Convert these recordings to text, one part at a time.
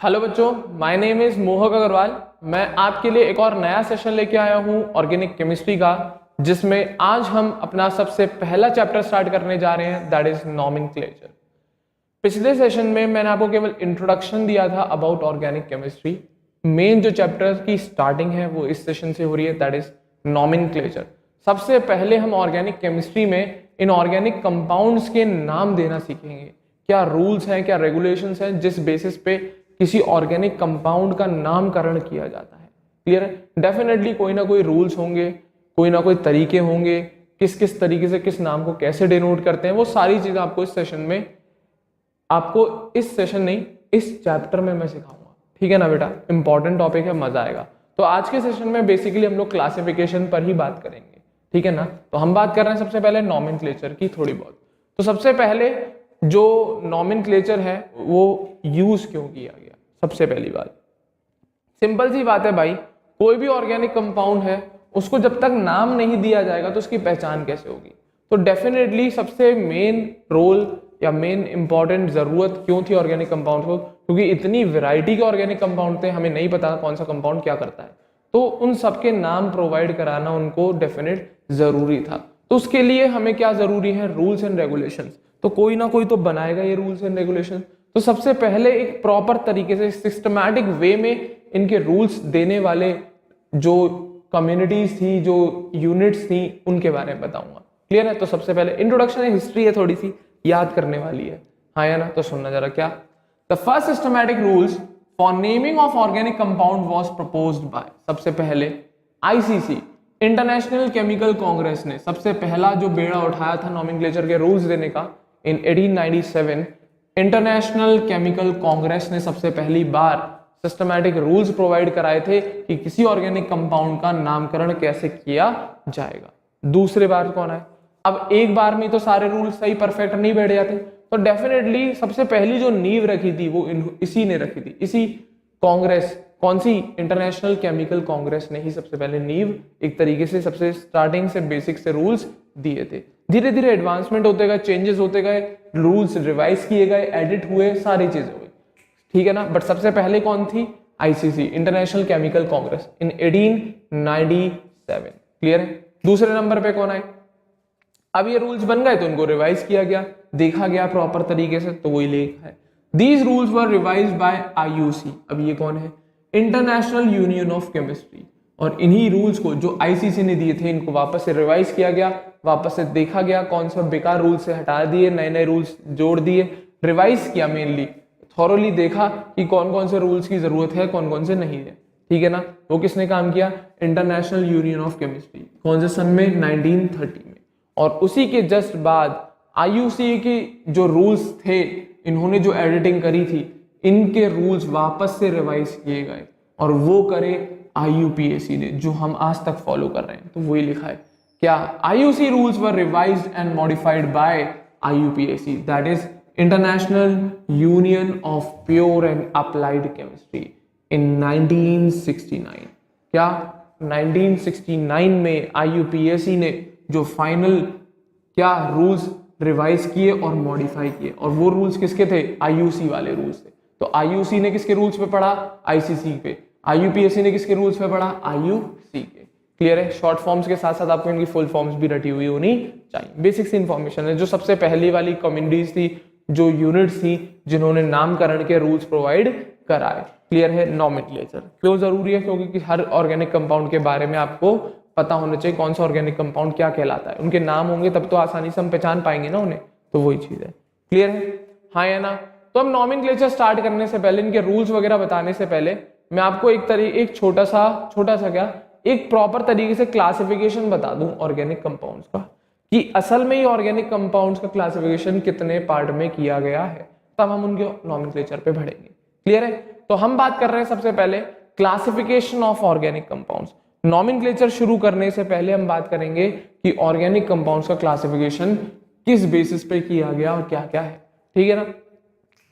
Hello बच्चों, my name is मोहक अग्रवाल। मैं आपके लिए एक और नया सेशन लेके आया हूं ऑर्गेनिक केमिस्ट्री का, जिसमें आज हम अपना सबसे पहला चैप्टर स्टार्ट करने जा रहे हैं, दैट इज नॉमेनक्लेचर। पिछले सेशन में मैंने आपको केवल इंट्रोडक्शन दिया था अबाउट ऑर्गेनिक केमिस्ट्री। मेन जो चैप्टर की स्टार्टिंग है वो इस सेशन से हो रही है, दैट इज नॉमेनक्लेचर। सबसे पहले हम ऑर्गेनिक केमिस्ट्री में इन ऑर्गेनिक कंपाउंड्स के नाम देना सीखेंगे। क्या रूल्स हैं, क्या रेगुलेशंस हैं जिस बेसिस पे किसी ऑर्गेनिक कंपाउंड का नामकरण किया जाता है। क्लियर है? डेफिनेटली कोई ना कोई रूल्स होंगे, कोई ना कोई तरीके होंगे, किस किस तरीके से किस नाम को कैसे डिनोट करते हैं, वो सारी चीजें आपको इस सेशन में, आपको इस सेशन नहीं इस चैप्टर में मैं सिखाऊंगा। ठीक है ना बेटा? इंपॉर्टेंट टॉपिक है, मजा आएगा। तो आज के सेशन में बेसिकली हम लोग क्लासिफिकेशन पर ही बात करेंगे। ठीक है ना? तो हम बात कर रहे हैं सबसे पहले नॉमेनक्लेचर की थोड़ी बहुत। तो सबसे पहले जो नॉमेनक्लेचर है वो यूज क्यों किया गया, सबसे पहली बात सिंपल सी बात है भाई, कोई भी ऑर्गेनिक कंपाउंड है उसको जब तक नाम नहीं दिया जाएगा तो उसकी पहचान कैसे होगी। तो डेफिनेटली सबसे मेन रोल या मेन इंपॉर्टेंट जरूरत क्यों थी ऑर्गेनिक कंपाउंड को, क्योंकि इतनी वैरायटी के ऑर्गेनिक कंपाउंड थे, हमें नहीं पता कौन सा कंपाउंड क्या करता है, तो उन सबके नाम प्रोवाइड कराना उनको डेफिनेट जरूरी था। तो उसके लिए हमें क्या जरूरी है? Rules and regulations. तो कोई ना कोई तो बनाएगा ये रूल्स एंड रेगुलेशन। तो सबसे पहले एक प्रॉपर तरीके से सिस्टमैटिक वे में इनके रूल्स देने वाले जो कम्युनिटीज थी, जो यूनिट्स थी, उनके बारे में बताऊंगा। क्लियर है? तो सबसे पहले इंट्रोडक्शन है, हिस्ट्री है, थोड़ी सी याद करने वाली है, हाँ या ना? तो सुनना जरा क्या। The first systematic rules for naming of organic compound was proposed by, सबसे पहले आईसीसी इंटरनेशनल केमिकल कांग्रेस ने सबसे पहला जो बेड़ा उठाया था नॉमेनक्लेचर के रूल्स देने का इन 1897। इंटरनेशनल केमिकल कांग्रेस ने सबसे पहली बार सिस्टमैटिक रूल्स प्रोवाइड कराए थे कि किसी ऑर्गेनिक कंपाउंड का नामकरण कैसे किया जाएगा। दूसरे बार कौन है? अब एक बार में तो सारे रूल्स सही परफेक्ट नहीं बैठ जाते, तो डेफिनेटली सबसे पहली जो नींव रखी थी वो इसी ने रखी थी, इसी कांग्रेस, कौन सी? इंटरनेशनल केमिकल कांग्रेस ने ही सबसे पहले नींव एक तरीके से सबसे स्टार्टिंग से बेसिक से रूल्स दिए थे। धीरे धीरे एडवांसमेंट होते गए, चेंजेस होते गए, रूल्स रिवाइज किए गए, एडिट हुए, सारी चीजें हुई। ठीक है ना? बट सबसे पहले कौन थी? आईसीसी इंटरनेशनल केमिकल कांग्रेस इन 1897। क्लियर है? दूसरे नंबर पे कौन आए? अब ये रूल्स बन गए तो इनको रिवाइज किया गया, देखा गया प्रॉपर तरीके से, तो वही लिखा है these rules were revised by IUC. अब ये कौन है? International union of chemistry. और इन्हीं रूल्स को जो आईसीसी ने दिए थे इनको वापस से रिवाइज किया गया, वापस से देखा गया कौन सा बेकार रूल्स से हटा दिए, नए नए रूल्स जोड़ दिए, रिवाइज किया, मेनली थॉरोली देखा कि कौन कौन से रूल्स की जरूरत है, कौन कौन से नहीं है। ठीक है ना? वो किसने काम किया? International union of chemistry. कौन से सन में? 1930 में। और उसी के जस्ट बाद आईयूसी के जो रूल्स थे, इन्होंने जो एडिटिंग करी थी, इनके रूल्स वापस से रिवाइज किए गए और वो करे आईयूपीएसी ने, जो हम आज तक फॉलो कर रहे हैं। तो वही लिखा है क्या? IUC rules were revised and modified by IUPAC, that is international union of pure and applied chemistry in 1969। क्या? 1969 में आईयूपीएसी ने जो फाइनल क्या रूल्स रिवाइज किए और मॉडिफाई किए, और वो रूल्स किसके थे? आईयूसी वाले रूल्स थे। तो आईयूसी ने किसके रूल्स पे पढ़ा? आईसीसी पे। आईयूपीएसी ने किसके रूल्स पे पढ़ा? आईयूसी के। क्लियर है? शॉर्ट फॉर्म्स के साथ साथ आपको इनकी फुल फॉर्म्स भी रटी हुई होनी चाहिए। बेसिक सी इंफॉर्मेशन है। जो सबसे पहली वाली कम्युनिटीज थी, जो यूनिट्स थी, जिन्होंने नामकरण के रूल्स प्रोवाइड कराए। क्लियर है? नॉमेनक्लेचर क्यों जरूरी है? क्योंकि हर ऑर्गेनिक कंपाउंड के बारे में आपको पता होना चाहिए, कौन सा ऑर्गेनिक कंपाउंड क्या कहलाता है। उनके नाम होंगे तब तो आसानी से हम पहचान पाएंगे ना उन्हें, तो वही चीज है। क्लियर है? हाँ या ना? तो हम नॉमेनक्लेचर स्टार्ट करने से पहले, इनके रूल्स वगैरह बताने से पहले, मैं आपको एक छोटा सा क्या, एक प्रॉपर तरीके से क्लासिफिकेशन बता दूं ऑर्गेनिक कंपाउंड्स का, कि असल में ये ऑर्गेनिक कंपाउंड्स का क्लासिफिकेशन कितने पार्ट में किया गया है, तब हम उनके नॉमेनक्लेचर पे बढ़ेंगे। क्लियर है? तो हम बात कर रहे हैं सबसे पहले classification of organic compounds. Nomenclature शुरू करने से पहले हम बात करेंगे कि ऑर्गेनिक कंपाउंड्स का क्लासिफिकेशन किस बेसिस पे किया गया और क्या क्या है। ठीक है ना?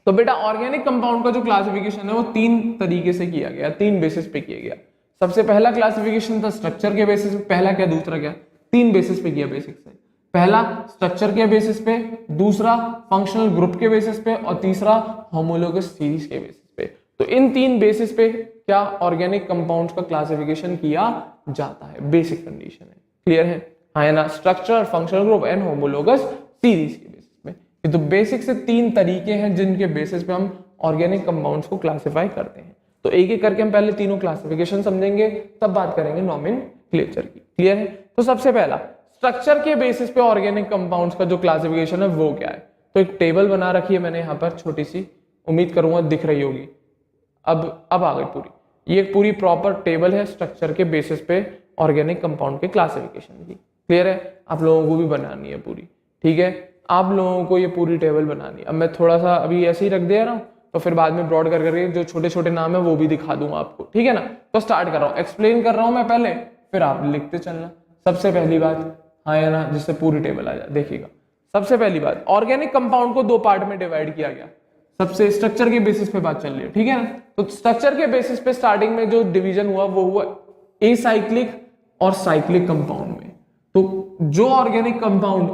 तो बेटा ऑर्गेनिक कंपाउंड का जो क्लासिफिकेशन है वो तीन तरीके से किया गया, तीन बेसिस पे किया गया। सबसे पहला क्लासिफिकेशन था स्ट्रक्चर के बेसिस पे, पहला क्या दूसरा क्या, तीन बेसिस पे किया बेसिक से। पहला स्ट्रक्चर के बेसिस पे, दूसरा फंक्शनल ग्रुप के बेसिस पे, और तीसरा होमोलोगस सीरीज के बेसिस पे। तो इन 3 बेसिस पे क्या ऑर्गेनिक कंपाउंड्स का क्लासिफिकेशन किया जाता है, बेसिक कंडीशन है, क्लियर है? हाँ है ना, structure, functional group and homologous series के बेसिस पे। ये तो बेसिक से 3 तरीके हैं जिनके बेसिस पे हम ऑर्गेनिक कंपाउंड्स को क्लासिफाई करते हैं। तो एक एक करके हम पहले तीनों क्लासिफिकेशन समझेंगे, तब बात करेंगे नॉमेनक्लेचर की, क्लियर है? तो सबसे पहला स्ट्रक्चर के बेसिस पे ऑर्गेनिक कंपाउंड्स का जो क्लासिफिकेशन है वो क्या है? तो एक टेबल बना रखी है मैंने यहाँ पर छोटी सी, उम्मीद करूंगा दिख रही होगी। अब आ गई पूरी, ये पूरी प्रॉपर टेबल है स्ट्रक्चर के बेसिस पे ऑर्गेनिक कंपाउंड के क्लासिफिकेशन की, क्लियर है? आप लोगों को भी बनानी है पूरी, ठीक है? आप लोगों को ये पूरी टेबल बनानी है। अब मैं थोड़ा सा अभी ऐसे ही रख दे रहा हूँ, तो फिर बाद में ब्रॉड कर करके जो छोटे छोटे नाम है वो भी दिखा दूंगा आपको, ठीक है ना? तो स्टार्ट कर रहा हूँ, एक्सप्लेन कर रहा हूँ मैं पहले, फिर आप लिखते चलना। सबसे पहली बात, हाँ या ना, जिससे पूरी टेबल आ जाए, देखिएगा। सबसे पहली बात, ऑर्गेनिक कंपाउंड को 2 पार्ट में डिवाइड किया गया। सबसे स्ट्रक्चर के बेसिस पे बात चल रही है, ठीक है ना? तो स्ट्रक्चर के बेसिस पे स्टार्टिंग में जो डिवीजन हुआ वो हुआ एसाइक्लिक और साइक्लिक कंपाउंड में। तो जो ऑर्गेनिक कंपाउंड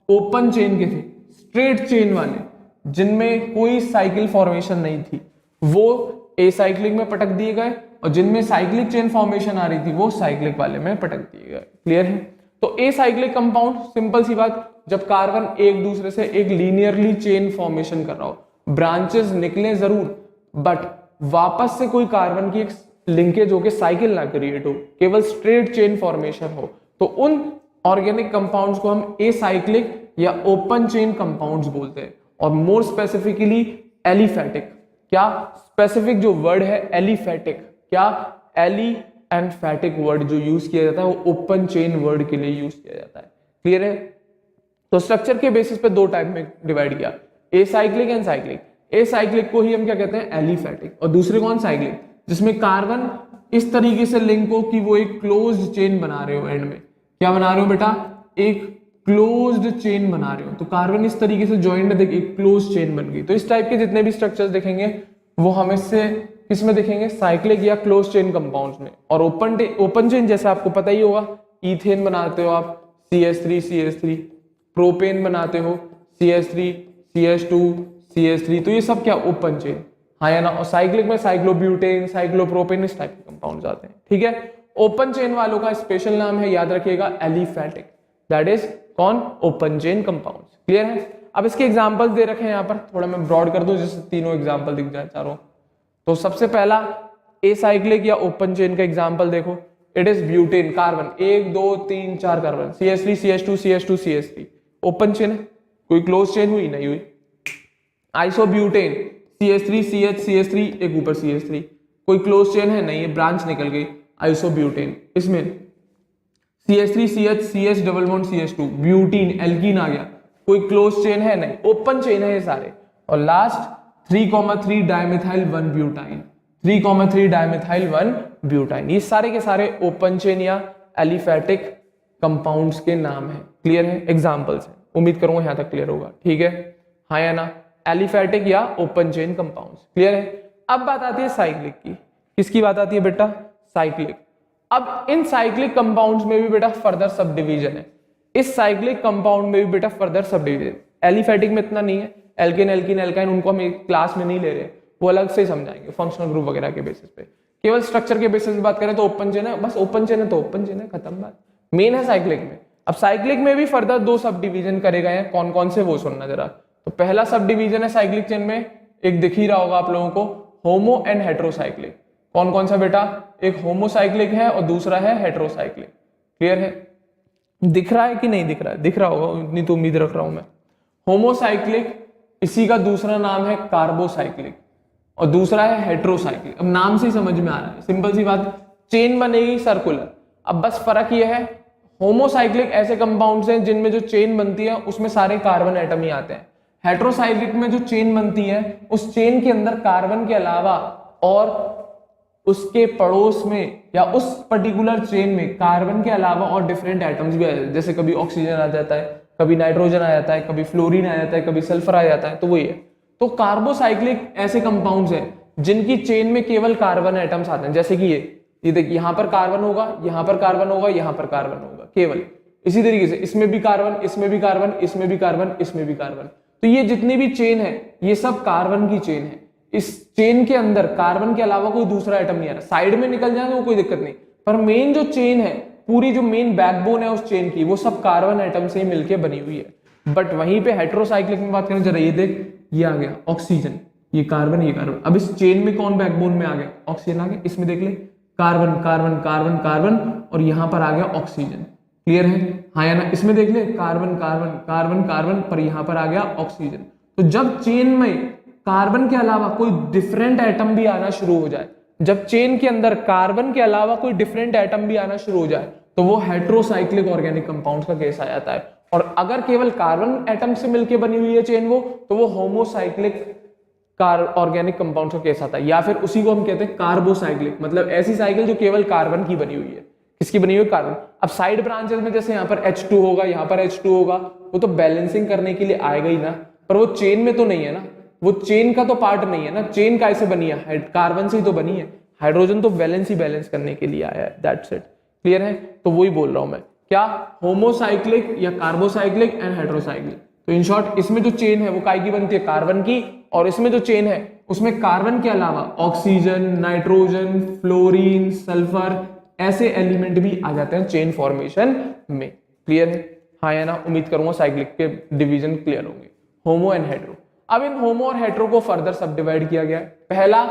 ओपन चेन के थे, स्ट्रेट चेन वाले, जिनमें कोई साइकिल फॉर्मेशन नहीं थी, वो एसाइक्लिक में पटक दिए गए, और जिनमें साइक्लिक चेन फॉर्मेशन आ रही थी वो साइक्लिक वाले में पटक दिए गए, क्लियर है? तो एसाइक्लिक कंपाउंड, सिंपल सी बात, जब कार्बन एक दूसरे से एक लीनियरली चेन फॉर्मेशन कर रहा हो, ब्रांचेस निकले जरूर, बट वापस से कोई कार्बन की एक लिंकेज होकर साइकिल ना क्रिएट हो, केवल स्ट्रेट चेन फॉर्मेशन हो, तो उन ऑर्गेनिक कंपाउंड्स को हम एसाइक्लिक या ओपन चेन कंपाउंड्स बोलते हैं। और मोर स्पेसिफिकली एलिफेटिक, क्या स्पेसिफिक जो वर्ड है एलिफेटिक, क्या एली एंड फैटिक वर्ड जो यूज किया जाता है वो ओपन चेन वर्ड के लिए यूज किया जाता है, क्लियर है? तो स्ट्रक्चर के बेसिस पे 2 टाइप में डिवाइड किया, एसाइक्लिक एंड साइक्लिक। एसाइक्लिक को ही हम क्या कहते हैं, एलिफेटिक, और दूसरे कौन, साइक्लिक, जिसमें कार्बन इस तरीके से लिंक हो कि वो एक क्लोज्ड चेन बना रहे हो, एंड में क्या बना रहे हो बेटा, एक क्लोज्ड चेन बना रहे हो, तो कार्बन इस तरीके से ज्वाइंट देखिए एक क्लोज्ड चेन बन गई। तो इस टाइप के जितने भी स्ट्रक्चर्स दिखेंगे वो हमें से किसमें दिखेंगे, साइक्लिक या क्लोज चेन कंपाउंड्स में। और ओपन चेन जैसे आपको पता ही होगा, इथेन बनाते हो आप CH3CH3, प्रोपेन बनाते हो CH3 CH2 CH3, तो ये सब क्या, ओपन चेन, हाँ या ना? और साइक्लिक में साइक्लोब्यूटेन, साइक्लोप्रोपेन, इस टाइप के कंपाउंड्स आते हैं, ठीक है? ओपन चेन वालों का स्पेशल नाम है, याद रखिएगा, एलिफेटिक, दैट इज कौन, ओपन चेन कंपाउंड्स, क्लियर है? अब इसके एग्जांपल्स दे रखे हैं यहाँ पर, थोड़ा मैं ब्रॉड कर दूं जिससे तीनों एग्जांपल दिख जाए चारों। तो सबसे पहला एसाइक्लिक या ओपन चेन का एग्जांपल देखो, it is butane, carbon 1 2 3 4 carbon, CH3 CH2 CH2 CH3, open chain है, कोई क्लोज चेन हुई, नहीं हुई। आइसोब्यूटेन CH3 CH CH3, एक ऊपर CH3, कोई क्लोज चेन है, नहीं है, ब्रांच निकल गई, आइसोब्यूटेन। इसमें CH3 CH CH double bond CH2, butene, alkene आ गया, कोई क्लोज चेन है, नहीं, ओपन चेन है ये सारे। और last 3,3 dimethyl 1 butyne, 3,3 dimethyl 1 butyne, ये सारे के सारे ओपन चेन या एलिफेटिक कंपाउंड्स के नाम है, क्लियर है? एग्जांपल्स हैं, उम्मीद करूंगा यहां तक क्लियर होगा, ठीक है? हाँ या ना, एलिफेटिक या ओपन चेन कंपाउंड्स, क्लियर है? अब बात आती है साइक्लिक की, किसकी बात आती है बेटा, साइक्लिक। अब इन साइक्लिक कंपाउंड्स में भी बेटा फर्दर सब डिवीजन है, इस साइक्लिक कंपाउंड में भी बेटा फर्दर सब डिवीजन, एलिफेटिक में इतना नहीं है, एल्केन एल्कीन एल्काइन उनको हम क्लास में नहीं ले रहे, वो अलग से समझाएंगे फंक्शनल ग्रुप वगैरह के बेसिस पे। केवल स्ट्रक्चर के बेसिस पे बात करें तो ओपन चेन है, बस ओपन चेन है तो ओपन चेन है, खत्म बात, मेन है साइक्लिक में। अब साइक्लिक में भी फर्दर 2 सब डिवीजन करे गए हैं, कौन कौन से वो सुनना जरा। तो पहला सब डिवीजन है साइक्लिक चेन में, एक दिख ही रहा होगा आप लोगों को, होमो एंड हेट्रोसाइक्लिक। कौन कौन सा बेटा, एक होमोसाइक्लिक है और दूसरा है हेट्रोसाइक्लिक, क्लियर है? दिख रहा है कि नहीं दिख रहा है, दिख रहा होगा, इतनी तो उम्मीद रख रहा हूं मैं। होमोसाइक्लिक, इसी का दूसरा नाम है कार्बोसाइक्लिक, और दूसरा है हेट्रोसाइक्लिक। अब नाम से ही समझ में आ रहा है, सिंपल सी बात, चेन बनेगी सर्कुलर। अब बस फर्क यह है, होमोसाइक्लिक ऐसे कंपाउंड्स हैं जिनमें जो चेन बनती है उसमें सारे कार्बन एटम ही आते हैं। हेट्रोसाइक्लिक में जो चेन बनती है उस चेन के अंदर कार्बन के अलावा और उसके पड़ोस में या उस पर्टिकुलर चेन में कार्बन के अलावा और डिफरेंट एटम्स भी आ जाते हैं, जैसे कभी ऑक्सीजन आ जाता है, कभी नाइट्रोजन आ जाता है, कभी फ्लोरीन आ जाता है, कभी सल्फर आ जाता है, तो वही है। तो कार्बोसाइक्लिक ऐसे कंपाउंड्स हैं जिनकी चेन में केवल कार्बन एटम्स आते हैं, जैसे कि ये देखिए, यहां पर कार्बन होगा, यहां पर कार्बन होगा, यहां पर कार्बन होगा, केवल इसी तरीके से इसमें भी कार्बन, इसमें भी कार्बन, इसमें भी कार्बन, इसमें भी कार्बन। तो ये जितनी भी चेन है ये सब कार्बन की चेन है। इस चेन के अंदर कार्बन के अलावा कोई दूसरा एटम नहीं आ रहा, साइड में निकल जाए तो वो कोई दिक्कत नहीं, पर मेन जो चेन है, पूरी जो मेन बैकबोन है उस चेन की, वो सब कार्बन एटम से ही मिलकर बनी हुई है। बट वहीं पे हेटेरोसाइक्लिक में बात करें, जरा ये देख, ये आ गया ऑक्सीजन, ये कार्बन, ये कार्बन। अब इस चेन में कौन बैकबोन में आ गया, ऑक्सीजन आ गया। इसमें देख ले, कार्बन कार्बन कार्बन कार्बन, और यहां पर आ गया ऑक्सीजन। क्लियर है, हाँ या ना। इसमें देख ले, कार्बन कार्बन कार्बन कार्बन, पर यहां पर आ गया ऑक्सीजन। तो जब चेन में कार्बन के अलावा कोई डिफरेंट एटम भी आना शुरू हो जाए, जब चेन के अंदर कार्बन के अलावा कोई डिफरेंट एटम भी आना शुरू हो जाए, तो वो हेटेरोसाइक्लिक ऑर्गेनिक कंपाउंड्स का केस आ जाता है। और अगर केवल कार्बन एटम से मिलकर बनी हुई है चेन वो, तो वो होमोसाइक्लिक ऑर्गेनिक कंपाउंड का केस आता है। या फिर उसी को हम कहते हैं कार्बोसाइक्लिक, मतलब ऐसी साइकिल जो केवल कार्बन की बनी हुई है। किसकी बनी हुई है, कार्बन। अब साइड ब्रांचेस में जैसे यहाँ पर H2 होगा, यहाँ पर H2 होगा, वो तो बैलेंसिंग करने के लिए आएगा ही ना, पर वो चेन में तो नहीं है ना, वो चेन का तो पार्ट नहीं है ना। चेन कैसे बनी है, कार्बन से ही तो बनी है। हाइड्रोजन तो बैलेंस ही बैलेंस करने के लिए आया है, दैट्स इट। क्लियर है, तो वही बोल रहा हूं मैं, क्या होमोसाइक्लिक या कार्बोसाइक्लिक एंड हेटेरोसाइक्लिक। तो इन शॉर्ट इसमें जो चेन है वो काय की बनती है, कार्बन की, और इसमें जो चेन है उसमें कार्बन के अलावा ऑक्सीजन, नाइट्रोजन, फ्लोरीन, सल्फर, ऐसे एलिमेंट भी आ जाते हैं चेन फॉर्मेशन में। क्लियर है, हाँ या ना। उम्मीद करूंगा साइक्लिक के डिवीजन क्लियर होंगे, होमो एंड हेटेरो। अब इन होमो और हेटेरो को फर्दर सब डिवाइड किया गया है। पहला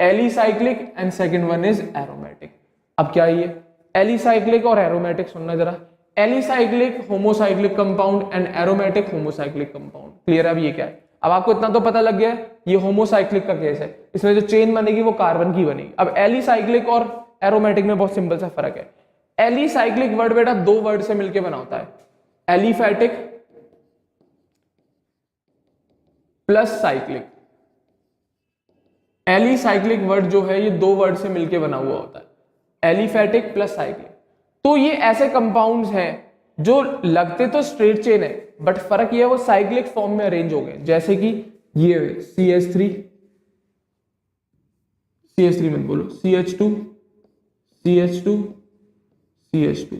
alicyclic and second one is aromatic. अब क्या है ये एलिसाइक्लिक और एरोमेटिक, सुनना जरा। Alicyclic homocyclic compound and aromatic homocyclic compound. Clear है, अब ये क्या है, अब आपको इतना तो पता लग गया है, ये होमोसाइक्लिक का केस है, इसमें जो चेन बनेगी वो कार्बन की बनेगी। अब एलिसाइक्लिक और एरोमेटिक में बहुत सिंपल सा फर्क है। एलिसाइक्लिक वर्ड बेटा दो वर्ड से मिलकर बना होता है, aliphatic plus cyclic. Alicyclic word जो है ये दो वर्ड से मिलकर बना हुआ होता है, एलिफैटिक प्लस साइक्लिक। तो ये ऐसे कंपाउंड्स हैं जो लगते तो स्ट्रेट चेन है, बट फर्क ये है वो साइक्लिक फॉर्म में अरेंज हो गए। जैसे कि ये CH3, CH3 मत बोलो, CH2, CH2, CH2,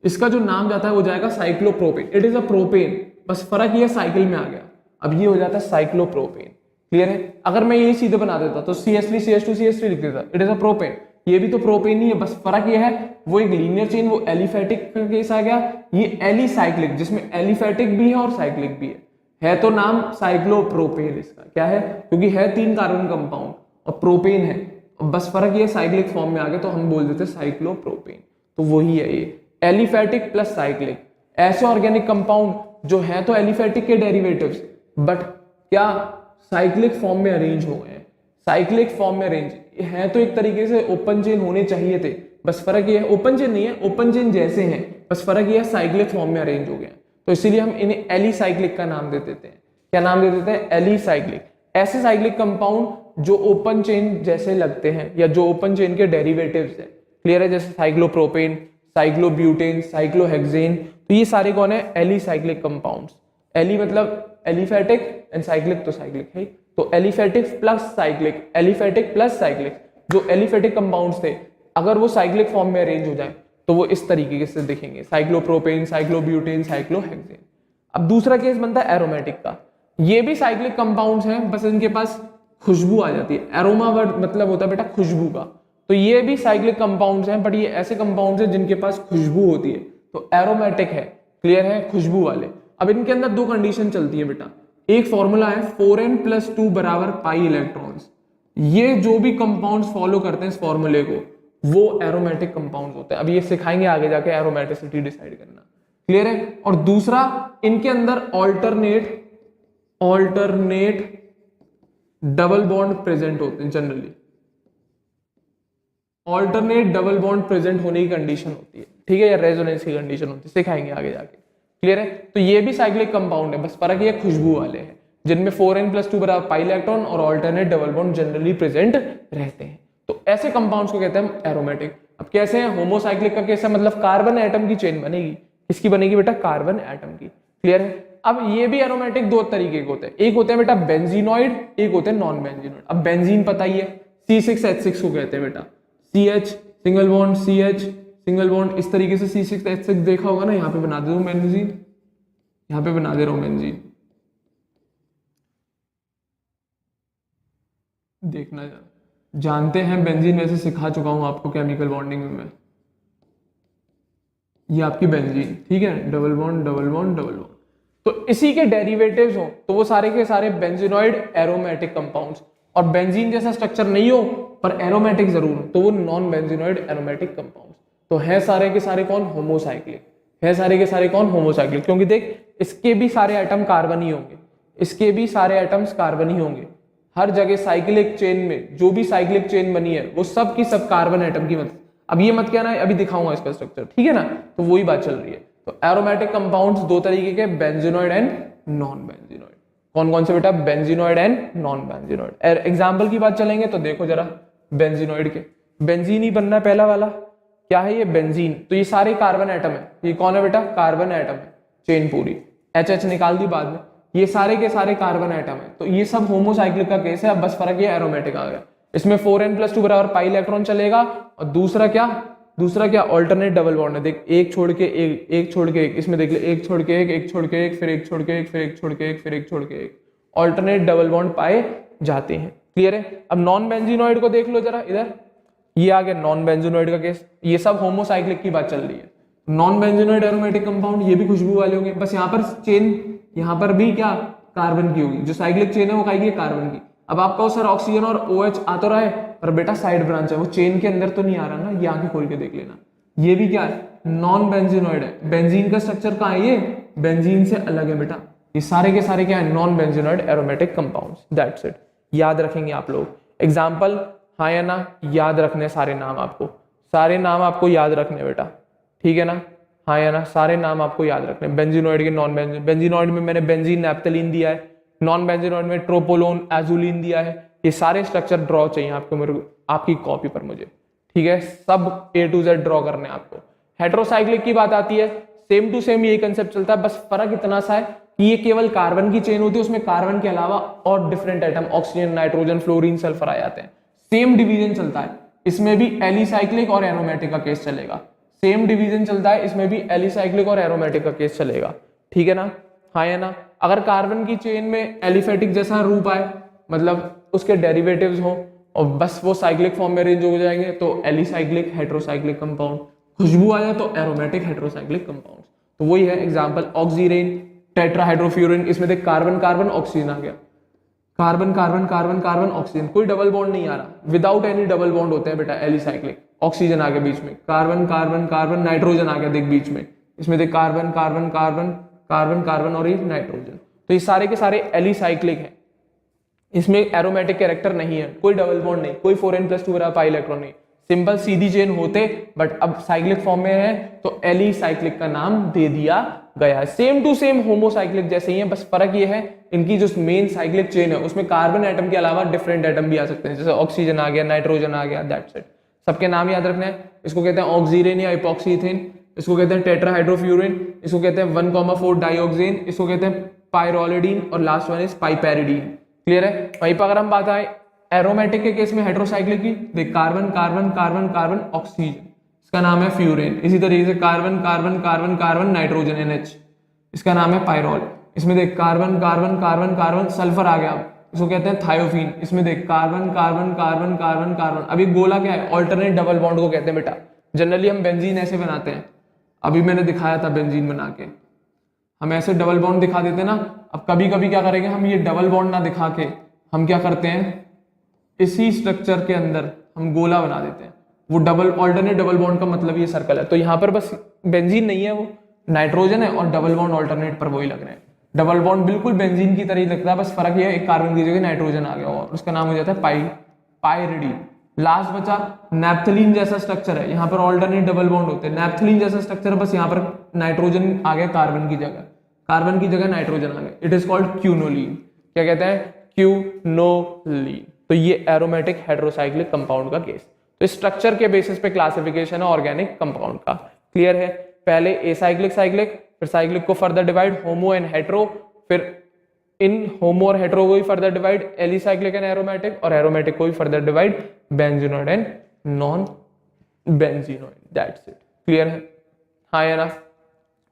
इसका जो नाम जाता है वो जाएगा cyclopropane. It is a propane, बस फर्क ये साइकिल में आ गया, अब ये हो जाता है साइक्लोप्रोपेन। क्लियर है, अगर मैं यही सीधे बना देता तो CH3 CH2 CH3 लिख देता, इट इज अ प्रोपेन। ये भी तो प्रोपेन ही है, बस फर्क ये है वो एक लीनियर चेन, वो एलिफैटिक का केस आ गया, ये एलिसाइक्लिक जिसमें एलिफैटिक भी है और साइक्लिक भी है तो नाम साइक्लोप्रोपेन इसका। क्या है, क्योंकि है 3 कार्बन कंपाउंड और प्रोपेन है, बस फर्क ये साइक्लिक फॉर्म में आ गया तो हम बोल देते साइक्लोप्रोपेन। तो वही है ये एलिफैटिक प्लस साइक्लिक। ऐसे ऑर्गेनिक कंपाउंड जो है तो एलिफैटिक के डेरिवेटिव्स, बट क्या साइक्लिक फॉर्म में अरेंज हो गए हैं, साइक्लिक फॉर्म में अरेंज है तो एक तरीके से ओपन चेन होने चाहिए थे, बस फर्क ये है ओपन चेन नहीं है, ओपन चेन जैसे हैं, बस फर्क ये है साइक्लिक फॉर्म में अरेंज हो गए। तो इसीलिए हम इन्हें एलिसाइक्लिक का नाम दे देते हैं। क्या नाम दे देते हैं, एलिसाइक्लिक। ऐसे साइक्लिक कंपाउंड जो ओपन चेन जैसे लगते हैं या जो ओपन चेन के डेरिवेटिव्स है। क्लियर है, जैसे साइक्लोप्रोपेन, साइक्लोब्यूटेन, साइक्लोहेक्सेन, तो ये सारे कौन है, एलिसाइक्लिक कंपाउंड्स। एली मतलब एलिफैटिक एंड साइक्लिक तो साइक्लिक है, तो aliphatic plus cyclic, aliphatic plus cyclic. जो एलिफैटिक कंपाउंड्स थे अगर वो साइक्लिक फॉर्म में अरेंज हो जाए तो वो इस तरीके से दिखेंगे, साइक्लोप्रोपेन, साइक्लोब्यूटेन, साइक्लोहेक्सेन। अब दूसरा केस बनता है एरोमेटिक का। ये भी साइक्लिक कंपाउंड्स हैं, बस इनके पास खुशबू आ जाती है। एरोमा वर्ड मतलब होता है बेटा खुशबू का, तो ये भी साइक्लिक कंपाउंड्स हैं, बट ये ऐसे कंपाउंड्स हैं जिनके पास खुशबू होती है, तो एरोमेटिक है। क्लियर है, खुशबू वाले। अब इनके अंदर दो कंडीशन चलती है बेटा, एक फॉर्मूला है 4n+2 बराबर पाई इलेक्ट्रॉन्स। ये जो भी कंपाउंड्स फॉलो करते हैं इस फॉर्मूले को वो एरोमेटिक कंपाउंड्स होते हैं। अब ये सिखाएंगे आगे जाके एरोमेटिसिटी डिसाइड करना। क्लियर है, और दूसरा इनके अंदर ऑल्टरनेट डबल बॉन्ड प्रेजेंट होते हैं। Generally alternate double bond present होने की कंडीशन होती है, ठीक है, या रेजोनेंस की कंडीशन होती है, सिखाएंगे आगे जाके। क्लियर है, तो ये भी साइक्लिक कंपाउंड है, बस फर्क ये खुशबू वाले हैं जिनमें 4n+2 बराबर पाई इलेक्ट्रॉन और alternate double bond generally present रहते हैं। तो ऐसे कंपाउंड्स को कहते हैं हम एरोमेटिक। अब कैसे हैं, होमोसाइक्लिक का केस है, मतलब कार्बन एटम की चेन बनेगी। किसकी बनेगी बेटा, कार्बन एटम की। क्लियर है, अब ये भी एरोमेटिक दो तरीके के होते हैं, एक होते हैं बेटा बेंजीनॉइड, एक होते हैं नॉन बेंजीनॉइड। अब बेंजीन पता ही है, C6H6 को कहते हैं बेटा, CH single bond, CH single bond, इस तरीके से C6H6 देखा होगा ना। यहाँ पे बना दे रहा हूं बेंजीन, यहाँ पे बना दे रहा हूं बेंजीन। देखना जानते हैं बेंजीन, वैसे सिखा चुका हूं आपको केमिकल बॉन्डिंग में मैं। ये आपकी बेंजीन, ठीक है, double bond double bond double bond. तो इसी के डेरिवेटिव्स हो तो वो सारे के सारे बेंजीनॉइड एरोमेटिक कंपाउंड्स, और बेंजीन जैसा स्ट्रक्चर नहीं हो पर एरोमेटिक जरूर हो तो वो नॉन बेंजीनॉइड एरोमेटिक कंपाउंड्स। तो है सारे के सारे कौन, होमोसाइक्लिक, है सारे के सारे कौन, होमोसाइक्लिक। क्योंकि देख इसके भी सारे एटम कार्बन ही होंगे, इसके भी सारे एटम्स कार्बन ही होंगे। हर जगह साइक्लिक चेन में जो भी साइक्लिक चेन बनी है वो सब की सब कार्बन एटम की मदद। अब ये मत कहना है, अभी दिखाऊंगा इसका स्ट्रक्चर, ठीक है ना। तो वही बात चल रही है। तो एरोमेटिक कंपाउंड्स दो तरीके के, बेंजीनॉइड एंड नॉन बेंजीनॉइड। कौन कौन से बेटा, benzenoid and non benzenoid. Example की बात चलेंगे तो देखो जरा बेंजीनॉइड के, बेंजीन ही बनना है पहला वाला। क्या है ये, बेंजीन। तो ये सारे कार्बन एटम है, ये कौन है बेटा, कार्बन एटम है, चेन पूरी, एच एच निकाल दी बाद में। ये सारे के सारे कार्बन एटम है, तो ये सब होमोसाइक्लिक का केस है। अब बस फर्क ये एरोमेटिक आ गया, इसमें 4n+2 बराबर पाई इलेक्ट्रॉन चलेगा, और दूसरा क्या ऑल्टरनेट डबल बॉन्ड है। देख एक छोड़ के एक छोड़ के एक, इसमें देख ले एक छोड़ के एक छोड़ के एक, फिर एक छोड़ के एक, फिर एक छोड़ के एक, फिर एक छोड़ के एक, ऑल्टरनेट डबल बॉन्ड पाए जाते हैं। क्लियर है। अब नॉन बेंजीनॉइड को देख लो जरा इधर, ये आ गया नॉन बेंजीनॉइड का केस। ये सब होमोसाइक्लिक की बात चल रही है। नॉन बेंजीनॉइड एरोमेटिक कंपाउंड, ये भी खुशबू वाले होंगे, बस यहाँ पर चेन, यहाँ पर भी क्या कार्बन की होगी, जो साइक्लिक चेन है वो कहेगी कार्बन की। अब आपका सर ऑक्सीजन और OH आ तो रहा है, पर बेटा साइड ब्रांच है, वो चेन के अंदर तो नहीं आ रहा ना, ये आंखें खोल के देख लेना। ये भी क्या है, नॉन बेंजीनॉइड है। बेंजीन का स्ट्रक्चर कहाँ है, ये बेंजीन से अलग है बेटा। ये सारे के सारे क्या है, non benzenoid aromatic compounds. That's it, याद रखेंगे आप लोग। एग्जाम्पल हाँ या ना, याद रखने सारे नाम आपको, सारे नाम आपको याद रखने बेटा, ठीक है ना। हाँ या ना, सारे नाम आपको याद रखने। बेंजीनॉइड के, नॉन बेंजीनॉइड में मैंने बेंजीन नैप्थलीन दिया है, नॉन बेंजीनॉइड में ट्रोपोलोन एजुलिन दिया है। ये सारे स्ट्रक्चर ड्रॉ चाहिए आपको, मेरे को आपकी कॉपी पर मुझे, ठीक है। सब A to Z ड्रॉ करने आपको। हेट्रोसाइक्लिक की बात आती है, सेम टू सेम यही कंसेप्ट चलता है, बस फर्क इतना सा है कि ये केवल कार्बन की चेन होती है, उसमें कार्बन के अलावा और different atom oxygen, nitrogen, fluorine, sulphur आ जाते हैं। सेम डिवीजन चलता है, इसमें भी एलिसाइक्लिक और एरोमेटिक का केस चलेगा। सेम डिवीजन चलता है, इसमें भी एलिसाइक्लिक और एरोमेटिक का केस चलेगा, ठीक है ना। हाँ या ना। अगर कार्बन की चेन में एलिफेटिक जैसा रूप आए, मतलब उसके डेरिवेटिव्स हो और बस वो साइक्लिक फॉर्म में अरेंज हो जाएंगे, तो एलिसाइक्लिक हेट्रोसाइक्लिक कंपाउंड। खुशबू आ जाए तो एरोमेटिक हेट्रोसाइक्लिक कंपाउंड। तो वही है एग्जांपल, ऑक्सीरेन, टेट्राहाइड्रोफ्यूरिन, इसमें देख कार्बन कार्बन ऑक्सीजन आ गया, carbon carbon carbon carbon oxygen, कोई डबल बॉन्ड नहीं आ रहा, विदाउट एनी डबल बॉन्ड होते हैं बेटा एलिसाइक्लिक। ऑक्सीजन आ गया बीच में, कार्बन कार्बन कार्बन, नाइट्रोजन आ गया देख बीच में, इसमें देख carbon carbon carbon carbon carbon और ये नाइट्रोजन। तो ये सारे के सारे एलिसाइक्लिक हैं, इसमें एरोमेटिक कैरेक्टर नहीं है, कोई डबल बॉन्ड नहीं, कोई 4n+2 बराबर पाई इलेक्ट्रॉन नहीं, सिंपल सीधी चेन होते, बट अब साइक्लिक फॉर्म में है तो एलिसाइक्लिक का नाम दे दिया गया है। सेम टू सेम होमोसाइक्लिक जैसे ही है, बस फर्क ये है इनकी जो मेन साइक्लिक चेन है उसमें कार्बन एटम के अलावा डिफरेंट एटम भी आ सकते हैं, जैसे ऑक्सीजन आ गया, नाइट्रोजन आ गया, दैट्स इट। सबके नाम याद रखने हैं। इसको कहते हैं ऑक्सीरेन या इपॉक्सीथेन, इसको कहते हैं टेट्राहाइड्रोफ्यूरिन, इसको कहते हैं 1,4 डाइऑक्सेन, इसको कहते हैं पायरोलिडीन, और लास्ट वन इज पाइपेरिडीन। क्लियर है। वहीं पर अगर हम बात आए एरोमेटिक के केस में हेट्रोसाइक्लिक की, देख carbon carbon carbon carbon oxygen, इसका नाम है फ्यूरेन। इसी तरीके से carbon carbon carbon carbon nitrogen NH, इसका नाम है पायरोल। इसमें देख carbon carbon carbon carbon sulphur आ गया, इसको कहते हैं थायोफीन। इसमें देख carbon carbon carbon carbon carbon, अभी गोला क्या है, ऑल्टरनेट डबल बॉन्ड को कहते हैं बेटा। जनरली हम बेंजीन ऐसे बनाते हैं, अभी मैंने दिखाया था बेंजीन बना के, हम ऐसे डबल बॉन्ड दिखा देते ना। अब कभी कभी क्या करेंगे हम, ये डबल बॉन्ड ना दिखा के हम क्या करते हैं, इसी स्ट्रक्चर के अंदर हम गोला बना देते हैं। वो डबल ऑल्टरनेट डबल बॉन्ड का मतलब ये सर्कल है, तो यहाँ पर बस बेंजीन नहीं है, वो नाइट्रोजन है और डबल बॉन्ड ऑल्टरनेट पर वही लग रहे हैं। डबल बॉन्ड बिल्कुल बेंजीन की तरह ही लगता है, बस फर्क ये है एक कार्बन की जगह नाइट्रोजन आ गया और उसका नाम हो जाता है पाइरिडीन। लास्ट बचा नैप्थलीन जैसा स्ट्रक्चर है, यहाँ पर ऑल्टरनेट डबल बॉन्ड होते हैं। नैप्थलीन जैसा स्ट्रक्चर है, बस यहाँ पर नाइट्रोजन आ गया कार्बन की जगह, कार्बन की जगह नाइट्रोजन आ गया, इट इज कॉल्ड क्यूनोलीन। क्या कहते हैं, क्यूनोलीन। तो ये एरोमेटिक हेट्रोसाइक्लिक कंपाउंड का केस। तो स्ट्रक्चर के बेसिस पे क्लासिफिकेशन है ऑर्गेनिक कंपाउंड का। क्लियर है। पहले एसाइक्लिक साइक्लिक, फिर साइक्लिक को further divide homo and hetero, फिर इन होमो और हेट्रो को भी further divide alicyclic and aromatic, और एरोमेटिक को भी further divide benzenoid and non benzenoid. That's it. Clear है। हाँ या ना।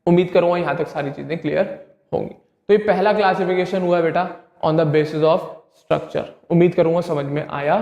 उम्मीद करूंगा यहां तक सारी चीजें क्लियर होंगी। तो ये पहला क्लासिफिकेशन हुआ बेटा on the basis of structure. उम्मीद करूंगा समझ में आया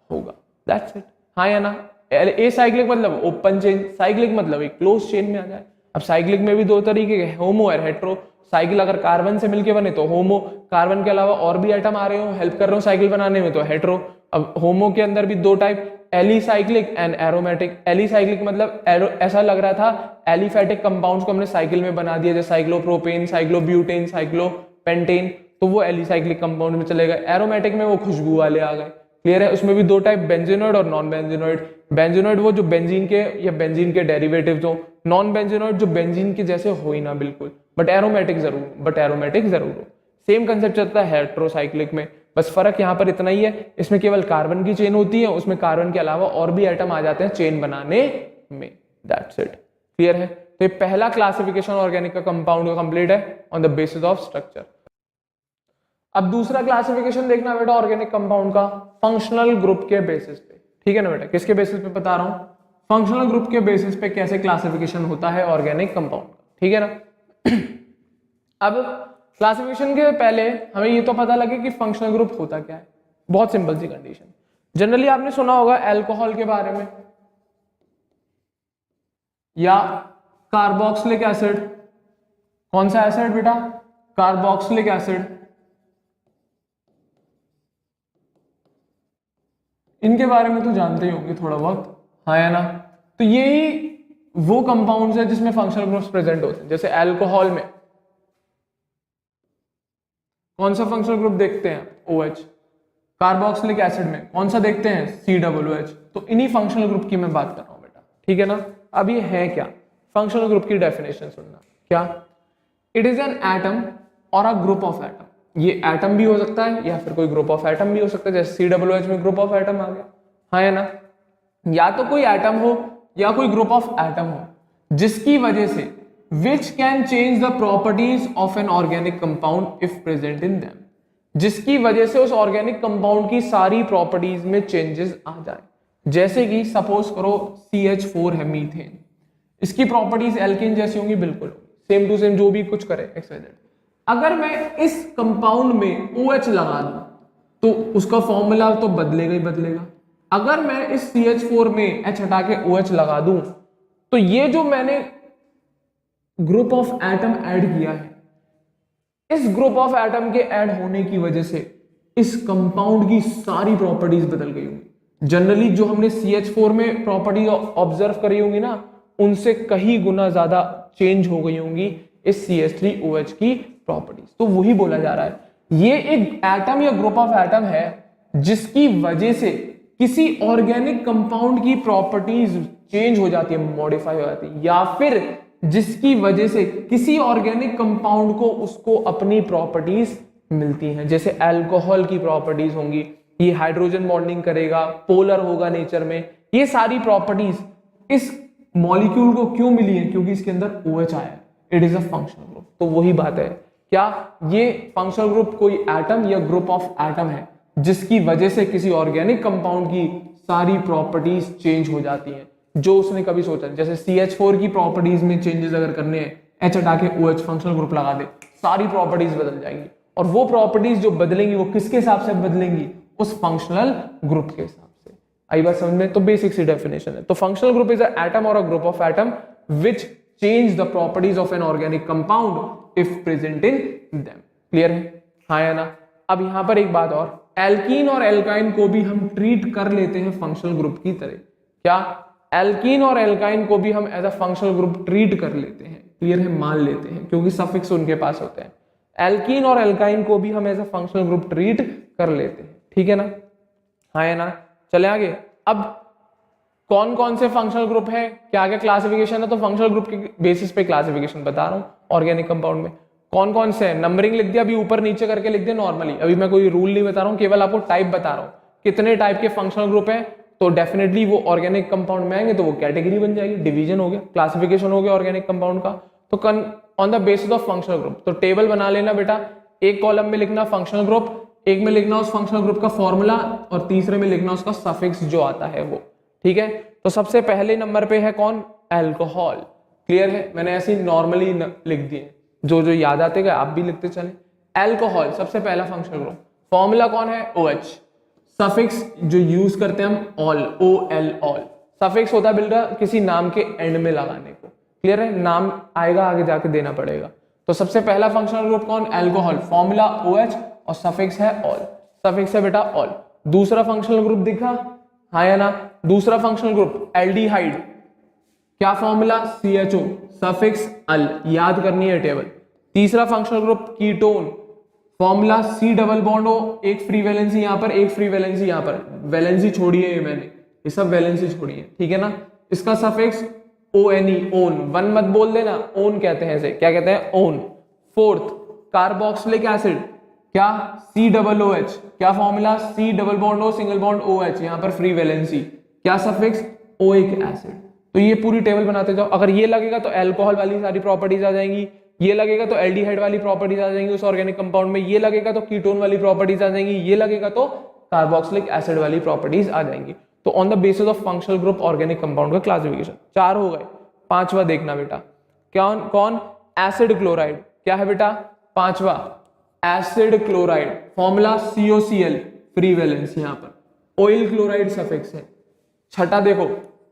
होगा। That's it. हाँ या ना? ए साइक्लिक मतलब ओपन चेन, साइक्लिक मतलब एक क्लोज चेन में आ जाए। अब साइक्लिक में भी दो तरीके के, होमो और हेट्रो। साइकिल अगर कार्बन से मिलके बने तो होमो, कार्बन के अलावा और भी एटम आ रहे हो हेल्प कर रहे हो साइकिल बनाने में तो हेट्रो। अब होमो के अंदर भी दो type, alicyclic and aromatic. Alicyclic मतलब ऐसा लग रहा था एलिफेटिक कंपाउंड्स को हमने साइकिल में बना दिया, जैसे साइक्लोप्रोपेन, साइक्लोब्यूटेन, साइक्लोपेंटेन, तो वो एलिसाइक्लिक कंपाउंड में चले गए। एरोमेटिक में वो खुशबू वाले आ गए। क्लियर है? उसमें भी दो टाइप, बेंजीनोइड और नॉन बेंजीनोइड। बेंजीनोइड वो जो बेंजीन के या बेंजीन के डेरिवेटिव्स हो, नॉन बेंजीनोइड जो बेंजीन के जैसे हो ही ना बिल्कुल, बट एरोमेटिक जरूर हो। सेम कंसेप्ट चलता है हेट्रोसाइक्लिक में, बस फर्क यहाँ पर इतना ही है, इसमें केवल कार्बन की चेन होती है, उसमें कार्बन के अलावा और भी एटम आ जाते हैं चेन बनाने में। That's it. क्लियर है? तो ये पहला क्लासिफिकेशन ऑर्गेनिक का कंपाउंड का कंप्लीट है on the basis of structure. अब दूसरा क्लासिफिकेशन देखना बेटा ऑर्गेनिक कंपाउंड का, फंक्शनल ग्रुप के बेसिस पे। ठीक है ना बेटा? किसके बेसिस पे बता रहा हूं? फंक्शनल ग्रुप के बेसिस पे कैसे क्लासिफिकेशन होता है ऑर्गेनिक कंपाउंड का। ठीक है ना? अब क्लासिफिकेशन के पहले हमें ये तो पता लगे कि फंक्शनल ग्रुप होता क्या है। बहुत सिंपल सी कंडीशन, जनरली आपने सुना होगा अल्कोहल के बारे में या कार्बोक्सिलिक एसिड। कौन सा एसिड बेटा? Carboxylic acid. इनके बारे में तो जानते ही होंगे थोड़ा बहुत, हाँ या ना? तो यही वो कंपाउंड्स है जिसमें फंक्शनल ग्रुप्स प्रेजेंट होते हैं। जैसे अल्कोहल में कौन सा फंक्शनल ग्रुप देखते हैं? OH। कार्बोक्सिलिक एसिड में कौन सा देखते हैं? COOH। तो इन्हीं फंक्शनल ग्रुप की मैं बात कर रहा हूं बेटा। ठीक है ना? अब ये है क्या? फंक्शनल ग्रुप की डेफिनेशन सुनना। क्या? इट इज एन एटम और अ ग्रुप ऑफ एटम। ये एटम भी हो सकता है या फिर कोई ग्रुप ऑफ एटम भी हो सकता है, जैसे COOH में ग्रुप ऑफ एटम आ गया, हाँ या ना? या तो कोई एटम हो या कोई ग्रुप ऑफ एटम हो जिसकी वजह से which can change the properties of an organic compound if present in them, जिसकी वजह से उस ऑर्गेनिक कंपाउंड की सारी प्रॉपर्टीज में चेंजेस आ जाए। जैसे कि सपोज करो CH4 है मीथेन, इसकी प्रॉपर्टीज एल्केन जैसी होंगी, बिल्कुल सेम टू सेम, जो भी कुछ करे XYZ। अगर मैं इस कंपाउंड में OH लगा दूं तो उसका फॉर्मूला तो बदलेगा ही बदलेगा। अगर मैं इस CH4 में H हटा के OH लगा दूं तो ये जो मैंने ग्रुप ऑफ एटम ऐड किया है, इस ग्रुप ऑफ एटम के ऐड होने की वजह से इस कंपाउंड की सारी प्रॉपर्टीज बदल गई होंगी। जनरली जो हमने CH4 में प्रॉपर्टी ऑब्जर्व करी होंगी ना, उनसे कहीं गुना ज्यादा चेंज हो गई होंगी इस CH3OH की प्रॉपर्टीज। तो वही बोला जा रहा है, ये एक एटम या ग्रुप ऑफ एटम है जिसकी वजह से किसी ऑर्गेनिक कंपाउंड की प्रॉपर्टीज चेंज हो जाती है, मॉडिफाई हो जाती है, या फिर जिसकी वजह से किसी ऑर्गेनिक कंपाउंड को उसको अपनी प्रॉपर्टीज मिलती हैं। जैसे अल्कोहल की प्रॉपर्टीज होंगी, ये हाइड्रोजन बॉन्डिंग करेगा, पोलर होगा नेचर में, ये सारी प्रॉपर्टीज इस मॉलिक्यूल को क्यों मिली है? क्योंकि इसके अंदर OH आया है। It is a functional group. तो वही बात है, क्या ये फंक्शनल ग्रुप कोई एटम या ग्रुप ऑफ एटम है जिसकी वजह से किसी ऑर्गेनिक कंपाउंड की सारी प्रॉपर्टीज चेंज हो जाती हैं, जो उसने कभी सोचा। जैसे CH4 की प्रॉपर्टीज में चेंजेस अगर करने हैं, H हटा के OH फंक्शनल ग्रुप लगा दे, सारी प्रॉपर्टीज बदल जाएंगी। और वो प्रॉपर्टीज जो बदलेंगी वो किसके हिसाब से बदलेंगी? उस फंक्शनल ग्रुप के हिसाब से। आई बात समझ में? तो बेसिक सी डेफिनेशन है। तो functional group is a atom और a group of atom which change the properties of an organic compound if present in them. Clear है, हाँ या ना? अब यहां पर एक बात और, एल्कीन और एल्काइन को भी हम ट्रीट कर लेते हैं फंक्शनल ग्रुप की तरह। क्या? एल्कीन और एल्काइन को भी हम as a functional group treat कर लेते हैं। क्लियर है, मान लेते हैं, क्योंकि सफिक्स उनके पास होते हैं। एल्कीन और एल्काइन को भी हम as a functional group treat कर लेते हैं। ठीक है ना, हाँ या ना? चले आगे। अब कौन कौन से फंक्शनल ग्रुप है, क्या क्या क्लासिफिकेशन है? तो फंक्शनल ग्रुप के बेसिस पे क्लासिफिकेशन बता रहा हूं ऑर्गेनिक कंपाउंड में। कौन कौन से हैं? नंबरिंग लिख दिया, अभी ऊपर नीचे करके लिख दिया नॉर्मली। अभी मैं कोई रूल नहीं बता रहा हूं, केवल आपको टाइप बता रहा हूं कितने टाइप के फंक्शनल ग्रुप है। तो डेफिनेटली वो ऑर्गेनिक कंपाउंड में आएंगे तो वो कैटेगरी बन जाएगी, डिवीजन हो गया, क्लासिफिकेशन हो गया ऑर्गेनिक कंपाउंड का। तो on the basis of functional group, तो टेबल बना लेना बेटा। एक कॉलम में लिखना फंक्शनल ग्रुप, एक में लिखना उस फंक्शनल ग्रुप का फॉर्मूला, और तीसरे में लिखना उसका सफिक्स जो आता है वो। ठीक है, तो सबसे पहले नंबर पे है कौन? अल्कोहल। क्लियर है, मैंने ऐसे ही नॉर्मली लिख दिए, जो जो याद आते गए आप भी लिखते चले। अल्कोहल सबसे पहला फंक्शनल ग्रुप। फॉर्मूला कौन है OH। सफिक्स जो यूज करते हैं हम ऑल, OL ऑल। सफिक्स होता है बिल्डर किसी नाम के एंड में लगाने को, क्लियर है, नाम आएगा आगे जाके देना पड़ेगा। तो सबसे पहला फंक्शनल ग्रुप कौन, अल्कोहल, फॉर्मूला OH और सफिक्स है ऑल, सफिक्स है बेटा ऑल। दूसरा फंक्शनल ग्रुप दिखा, हाँ या ना, दूसरा फंक्शनल ग्रुप एल्डिहाइड, क्या फॉर्मूला CHO, सफिक्स अल, याद करनी है टेबल। तीसरा functional group ketone, formula C double bond O, एक फ्री वैलेंसी यहां पर, एक फ्री वैलेंसी यहां पर, वैलेंसी छोड़िए ये मैंने, ये सब वैलेंसी छोड़िए, ठीक है ना। इसका सफिक्स ONE, ओन, वन मत बोल देना, ओन कहते हैं इसे, क्या कहते हैं, ओन। फोर्थ कार्बोक्सिलिक एसिड, क्या COOH, क्या formula C double bond O single bond OH, यहां पर फ्री वैलेंसी, क्या सफिक्स ओइक एसिड। तो ये पूरी टेबल बनाते जाओ, अगर ये लगेगा तो अल्कोहल वाली सारी प्रॉपर्टीज आ जाएंगी, ये लगेगा तो एल्डिहाइड वाली प्रॉपर्टीज आ जाएंगी उस ऑर्गेनिक कंपाउंड में, ये लगेगा तो कीटोन वाली प्रॉपर्टीज आ जाएंगी, ये लगेगा तो कार्बोक्सिलिक एसिड वाली प्रॉपर्टीज आ जाएंगी। तो on the basis of functional group organic compound का क्लासिफिकेशन। 4 हो गए, 5वां देखना बेटा, कौन कौन, एसिड क्लोराइड, क्या है बेटा, 5वां acid chloride, formula COCl, free valency यहां पर, ऑयल क्लोराइड सफिक्स है। छठा देखो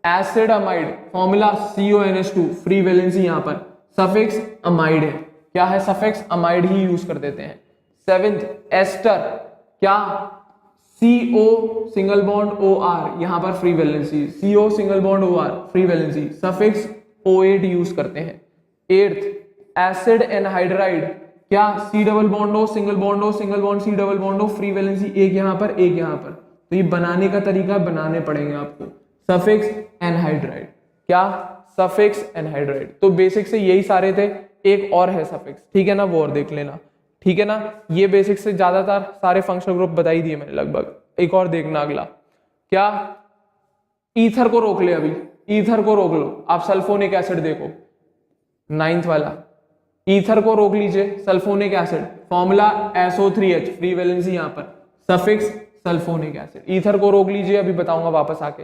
acid amide, formula CONH2, free valency यहां पर, सफिक्स अमाइड है, क्या है, सफिक्स अमाइड ही यूज कर देते हैं। 7th एस्टर, क्या CO सिंगल बॉन्ड OR, यहां पर free valency, CO single bond OR, free valency, suffix OAD use करते हैं। 8th एसिड एनहाइड्राइड, क्या C double bond O single bond O single bond C double bond O, free valency, एक यहां पर एक यहां पर। तो ये बनाने का तरीका बनाने पड़ेंगे आपको, सफिक्स एनहाइड्राइड, क्या सफिक्स एनहाइड्राइड। तो बेसिक से यही सारे थे, एक और है सफिक्स, ठीक है ना, वो और देख लेना, ठीक है ना। ये बेसिक से ज्यादातर सारे फंक्शनल ग्रुप बताई दिए मैंने लगभग। एक और देखना अगला, क्या ईथर को रोक ले, अभी ईथर को रोक लो, आप सल्फोनिक एसिड देखो, 9th वाला, ईथर को रोक लीजिए, sulphonic acid, formula SO3H, free valency यहां पर, सफिक्स सल्फोनिक एसिड। ईथर को रोक लीजिए, अभी बताऊंगा वापस आके,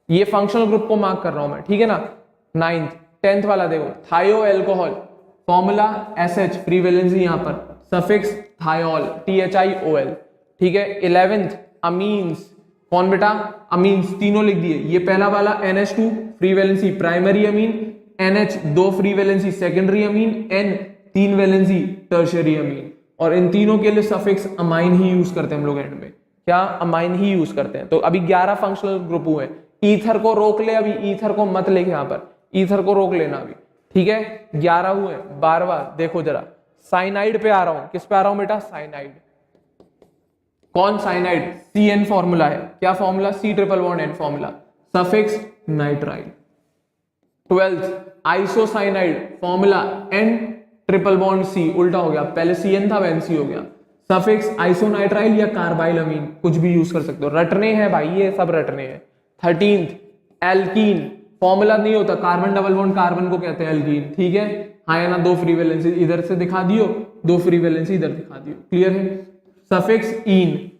ये फंक्शनल ग्रुप को मार्क कर रहा हूं मैं, ठीक है ना। 9th 10th वाला देखो, थायो alcohol, formula SH, free valency यहां पर, सफिक्स थायोल, THIOL, ठीक है। 11th अमीन्स, कौन बेटा, अमीन्स, तीनों लिख दिए, ये पहला वाला NH2, free valency primary amine, NH 2 free valency secondary amine, N 3 valency tertiary amine, और इन तीनों के लिए सफिक्स अमाइन ही यूज करते हैं हम लोग एंड में, क्या अमाइन ही यूज करते हैं। तो अभी 11 फंक्शनल ग्रुप हुए, ईथर को रोक ले, अभी ईथर को मत लेके यहां पर, ईथर को रोक लेना अभी, ठीक है। 11 हुए, 12वां देखो जरा, साइनाइड पे आ रहा हूं, किस पे आ रहा हूं बेटा, साइनाइड, कौन साइनाइड, CN फॉर्मूला है, क्या formula, C triple bond N formula, suffix nitrile. 12th isocyanide, formula N triple bond C, उल्टा हो गया, पहले CN था अब NC हो गया, सफिक्स आइसोनाइट्राइल या कार्बाइल अमीन, कुछ भी यूज कर सकते हो, रटने हैं भाई, ये सब रटने हैं। 13th एल्कीन, फॉर्मूला नहीं होता, कार्बन डबल बॉन्ड कार्बन को कहते हैं एल्कीन, ठीक है, हाँ या ना, 2 फ्री वैलेंसी इधर से दिखा दियो, 2 फ्री वैलेंसी इधर दिखा दियो, क्लियर है, सफिक्स ईन।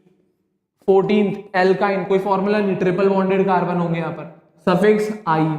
14th एल्काइन, कोई फॉर्मूला नहीं, ट्रिपल बॉन्डेड कार्बन होंगे यहाँ पर, सफिक्स आइन,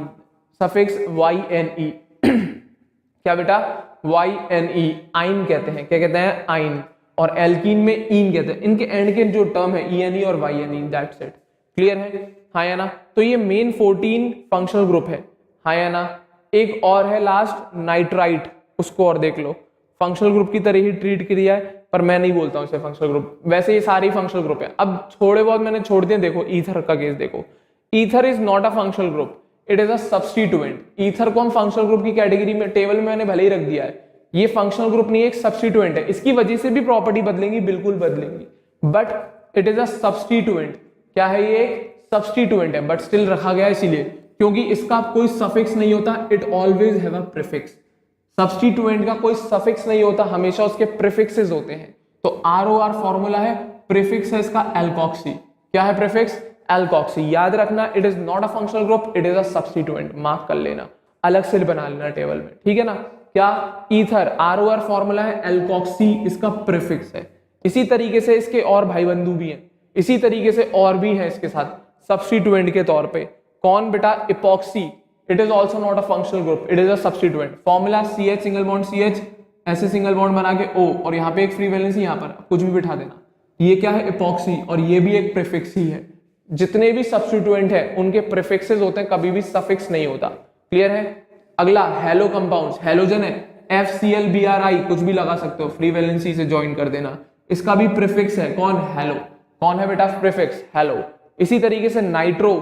सफिक्स YNE, क्या बेटा, YNE, आइन कहते हैं, क्या कहते हैं, आइन, और एल्कीन में ईन कहते हैं, इनके एंड के जो टर्म है ENE और YNE, दैट्स इट, क्लियर है, हाँ या ना। तो ये मेन 14 फंक्शनल ग्रुप है, हाँ या ना। एक और है लास्ट नाइट्राइट, उसको और देख लो, फंक्शनल ग्रुप की तरह ही ट्रीट किया है, पर मैं नहीं बोलता हूं इसे फंक्शनल ग्रुप, वैसे ये सारी फंक्शनल ग्रुप है। अब थोड़े बहुत मैंने छोड़ दिए, देखो ईथर का केस देखो, ether is not a functional group, it is a substituent. Ether को हम फंक्शनल ग्रुप की कैटेगरी में टेबल में मैंने भले ही रख दिया है, ये फंक्शनल ग्रुप नहीं, एक सब्स्टिट्यूएंट है, इसकी वजह से भी प्रॉपर्टी बदलेंगी, बिल्कुल बदलेंगी, but it is a substituent. क्या है ये, सब्स्टिट्यूएंट है, बट स्टिल रखा गया इसीलिए क्योंकि इसका कोई सफिक्स नहीं होता, it always have a prefix. Substituent का कोई सफिक्स नहीं होता, हमेशा उसके प्रीफिक्सेस होते हैं। तो ROR फॉर्मूला है, प्रीफिक्स है इसका एल्कोक्सी, क्या है प्रीफिक्स, एल्कोक्सी, याद रखना, it is not a functional group, it is a substituent, mark कर लेना, अलग से बना लेना टेबल में, ठीक है ना। क्या ईथर, ROR फॉर्मूला है एल्कोक्सी, इसका प्रीफिक्स है। इसी तरीके से इसके और भाई बंधु भी हैं, इसी तरीके से और भी हैं इसके साथ सब्स्टिट्यूएंट के तौर पे, कौन बेटा, epoxy, it is also not a functional group, it is a substituent, formula CH single bond CH, ऐसे सिंगल बॉन्ड बना के O, और यहाँ पे एक फ्री वैलेंसी, यहाँ पर कुछ भी बिठा देना, ये क्या है, इपॉक्सी, और ये भी एक प्रीफिक्स ही है। जितने भी सब्स्टिट्यूएंट है उनके प्रीफिक्सेस होते हैं, कभी भी सफिक्स नहीं होता। क्लियर है। अगला हेलो कंपाउंड्स, हेलोजन है FCl Bri, कुछ भी लगा सकते हो, फ्री वैलेंसी से ज्वाइन कर देना। इसका भी प्रीफिक्स है कौन, हेलो। कौन है बेटा प्रीफिक्स, हेलो। इसी तरीके से नाइट्रो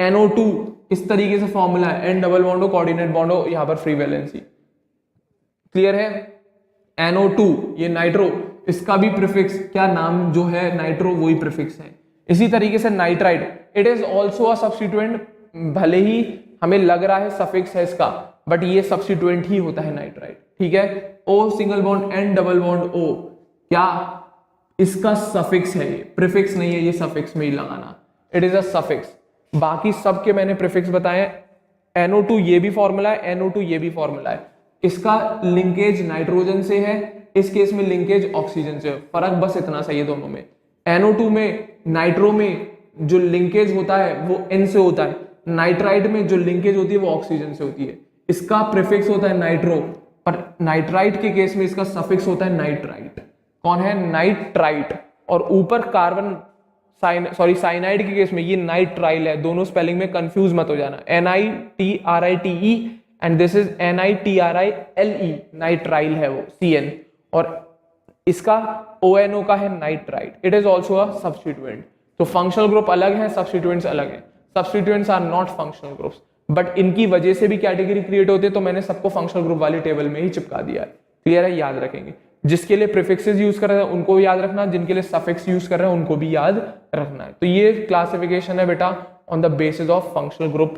NO2, इस तरीके से फॉर्मूला है, N डबल बॉन्ड हो, कोऑर्डिनेट बॉन्ड हो, यहां पर फ्री वैलेंसी। क्लियर है। NO2 ये नाइट्रो, इसका भी प्रीफिक्स क्या, नाम जो है नाइट्रो वही प्रीफिक्स है। इसी तरीके से nitride, it is also a substituent, भले ही हमें लग रहा है सफिक्स है इसका, बट ये सब्स्टिट्यूएंट ही होता है नाइट्राइड। ठीक है। O single bond N double bond O, क्या इसका सफिक्स है, ये प्रीफिक्स नहीं है, ये सफिक्स में ही लगाना, इट इज अ सफिक्स। बाकी सब के मैंने प्रीफिक्स बताए। NO2 ये भी फॉर्मूला है, NO2 ये भी फॉर्मूला है। इसका लिंकेज नाइट्रोजन से है, इस केस में लिंकेज ऑक्सीजन से है। फर्क बस इतना सा ये दोनों में। NO2 में, नाइट्रो में जो लिंकेज होता है वो N से होता है, नाइट्राइड में जो लिंकेज होती है वो ऑक्सीजन से होती है। इसका प्रीफिक्स होता है नाइट्रो, पर नाइट्राइड के केस में इसका सफिक्स होता है नाइट्राइट। कौन है, नाइट्राइट। और ऊपर कार्बन साइनाइड के केस में ये नाइट्राइल है। दोनों स्पेलिंग में कंफ्यूज मत हो जाना, NITRITE and this is NITRILE, nitrile है वो CN, और इसका ONO का है nitrite. It is also a substituent. तो फंक्शनल ग्रुप अलग है, सब्स्टिट्यूएंट्स अलग है। Substituents are not functional groups, but इनकी वजह से भी कैटेगरी क्रिएट होती है, तो मैंने सबको फंक्शनल ग्रुप वाली टेबल में ही चिपका दिया है। क्लियर है, याद रखेंगे। जिसके लिए प्रीफिक्सेस यूज कर रहे हैं उनको भी याद रखना, जिनके लिए सफिक्स यूज कर रहे हैं उनको भी याद रखना है। तो ये क्लासिफिकेशन है बेटा on the basis of functional group.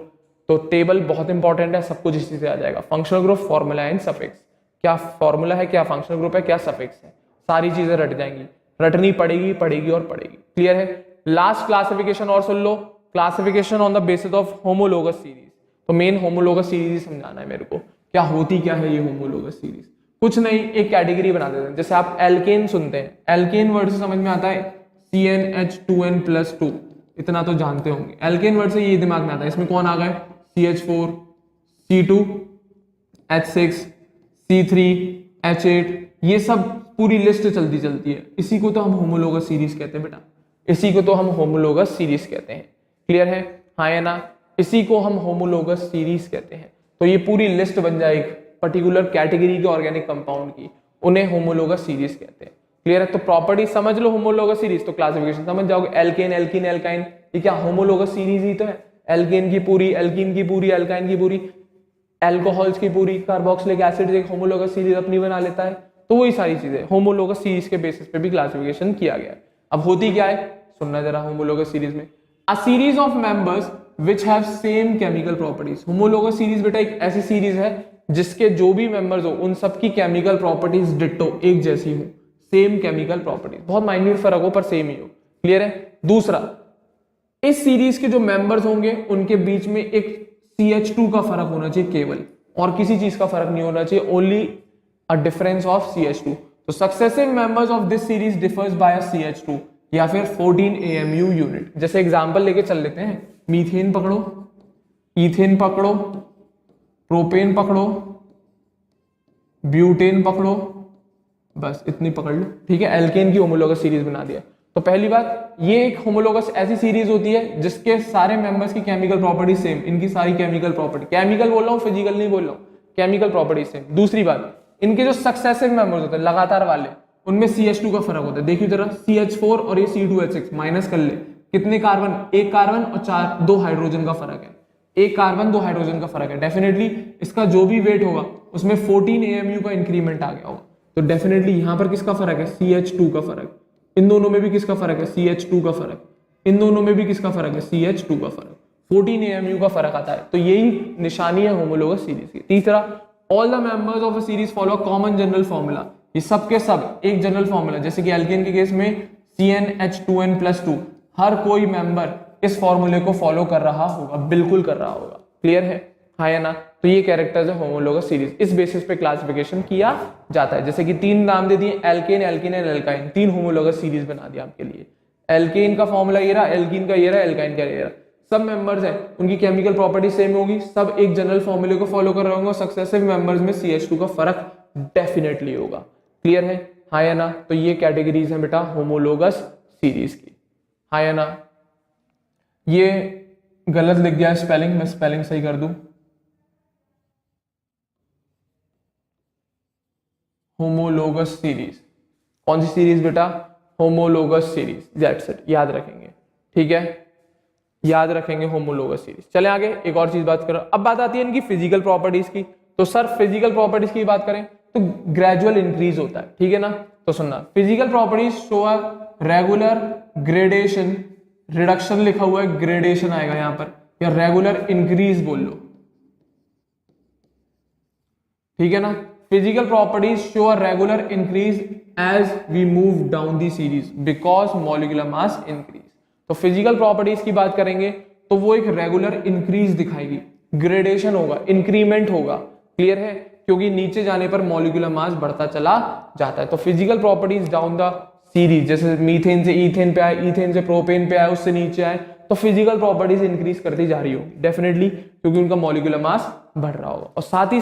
तो टेबल बहुत इंपॉर्टेंट है, सब कुछ इसी से आ जाएगा। Functional group, formula and suffix, क्या फॉर्मूला है, क्या फंक्शनल ग्रुप है, क्या सफिक्स है, सारी चीजें रट जाएंगी, रटनी पड़ेगी पड़ेगी और पड़ेगी। क्लियर है। लास्ट क्लासिफिकेशन और सुन लो, classification on the basis of homologous series. तो मेन होमोलोगस सीरीज समझाना है मेरे को, क्या होती क्या है ये होमोलोगस सीरीज। कुछ नहीं, एक कैटेगरी बना देते हैं। जैसे आप एल्केन सुनते हैं, एल्केन वर्ड से समझ में आता है CnH2n+2, इतना तो जानते होंगे। एल्केन वर्ड से ये दिमाग में आता है, इसमें कौन आ गए, CH4 C2 H6 C3 H8, ये सब पूरी लिस्ट चलती चलती है। इसी को तो हम होमोलोगस सीरीज कहते हैं बेटा, इसी को तो हम होमोलोगस सीरीज कहते हैं। क्लियर है, हाँ या ना। इसी को हम होमोलोगस सीरीज कहते हैं। तो ये पूरी लिस्ट बन जाए एक पर्टिकुलर कैटेगरी के ऑर्गेनिक कंपाउंड की, उन्हें होमोलोगस सीरीज कहते हैं। क्लियर है। तो प्रॉपर्टी समझ लो होमोलोगस सीरीज, तो क्लासिफिकेशन समझ जाओगे। एल्केन एल्कीन एल्काइन, ये क्या होमोलोगस सीरीज ही तो है। एल्केन की पूरी, एल्कीन की पूरी, एल्काइन की पूरी, एल्कोहल्स की पूरी, कार्बोक्सिलिक एसिड एक होमोलोगस सीरीज अपनी बना लेता है। तो वही सारी चीजें होमोलोगस सीरीज के बेसिस पे भी क्लासिफिकेशन किया गया है। अब होती क्या है सुनना जरा। होमोलोगस सीरीज में a series of members which have same chemical properties. Homologous series बेटा एक ऐसी सीरीज है जिसके जो भी मेंबर्स हो उन सबकी केमिकल प्रॉपर्टीज डिट्टो एक जैसी हो, सेम केमिकल प्रॉपर्टीज, बहुत माइन्यूट फर्क हो पर सेम ही हो। क्लियर है। दूसरा, इस सीरीज के जो मेंबर्स होंगे उनके बीच में एक CH2 का फर्क होना चाहिए केवल, और किसी चीज का फर्क नहीं होना चाहिए, only a difference of CH2। तो successive members of this series differs by a CH2 या फिर 14 AMU यूनिट। जैसे एग्जांपल लेके चल लेते हैं, मीथेन पकड़ो, ईथेन पकड़ो, प्रोपेन पकड़ो, ब्यूटेन पकड़ो, बस इतनी पकड़ लो। ठीक है, एल्केन की होमोलोगस सीरीज बना दिया। तो पहली बात, ये एक होमोलोगस ऐसी सीरीज होती है जिसके सारे मेंबर्स की केमिकल प्रॉपर्टी सेम, इनकी सारी केमिकल प्रॉपर्टी, केमिकल बोल रहा हूँ फिजिकल नहीं बोल रहा हूँ, केमिकल प्रॉपर्टी सेम। दूसरी बात, इनके जो सक्सेसिव मेंबर्स होते हैं लगातार वाले, उनमें CH2 का फर्क होता है। देखिए जरा, CH4 और ये C2H6 माइनस कर ले, कितने कार्बन, एक कार्बन और दो हाइड्रोजन का फर्क है, एक कार्बन दो हाइड्रोजन का फर्क है। डेफिनेटली इसका जो भी वेट होगा उसमें 14 AMU का इंक्रीमेंट आ गया होगा। तो डेफिनेटली यहां पर किसका फर्क है, CH2 का फर्क। इन दोनों में भी किसका फर्क है, CH2 का फर्क। इन दोनों में भी किसका फर्क है, CH2 का फर्क। 14 AMU का फर्क आता है। तो यही निशानी है होमोलोगस सीरीज की। तीसरा, all the members of a series follow common general formula. ये सब के सब एक जनरल फॉर्मूला, जैसे कि एल्केन के केस में CnH2n+2, हर कोई मेंबर इस फॉर्मूले को फॉलो कर रहा होगा, बिल्कुल कर रहा होगा। क्लियर है, हाँ या ना। तो ये कैरेक्टर्स है होमोलोगस सीरीज, इस बेसिस पे क्लासिफिकेशन किया जाता है। जैसे कि 3 नाम दे दिए, alkane alkene and alkyne, 3 homologous series बना दिया आपके लिए। एल्केन का फॉर्मूला ये रहा, एल्कीन का ये रहा, एल्काइन का ये रहा। सब मेंबर्स हैं, उनकी केमिकल प्रॉपर्टी सेम होगी, सब एक जनरल फॉर्मूले को फॉलो कर रहे होंगे, सक्सेसिव मेंबर्स में CH2 का फर्क डेफिनेटली होगा। क्लियर है, हाँ या ना। तो ये कैटेगरीज है बेटा होमोलोगस सीरीज की। हाँ या ना? ये गलत लिख गया स्पेलिंग, मैं स्पेलिंग सही कर दूं। होमोलोगस सीरीज, कौन सी सीरीज बेटा? होमोलोगस सीरीज, दैट्स इट, याद रखेंगे, ठीक है, याद रखेंगे होमोलोगस सीरीज। चले आगे, एक और चीज बात करो। अब बात आती है इनकी फिजिकल प्रॉपर्टीज की। तो सर फिजिकल प्रॉपर्टीज की बात करें तो ग्रेजुअल इंक्रीज होता है, ठीक है ना? तो सुनना, physical properties show a regular gradation, reduction लिखा हुआ है, ग्रेडेशन आएगा यहां पर, या रेगुलर इंक्रीज बोल लो, ठीक है ना? Physical properties show a regular increase as we move down the series because molecular mass increase. तो फिजिकल प्रॉपर्टीज की बात करेंगे तो वो एक रेगुलर इंक्रीज दिखाएगी, ग्रेडेशन होगा, इंक्रीमेंट होगा, क्लियर है? क्योंकि नीचे जाने पर मॉलिक्यूलर मास बढ़ता चला जाता है। तो physical properties down the series, जैसे मीथेन से ईथेन पे आए, ईथेन से प्रोपेन पे आए, उससे नीचे आए, तो फिजिकल प्रॉपर्टीज इंक्रीज करती जा रही होगी डेफिनेटली, क्योंकि उनका मॉलिक्यूलर मास बढ़ रहा होगा। और साथ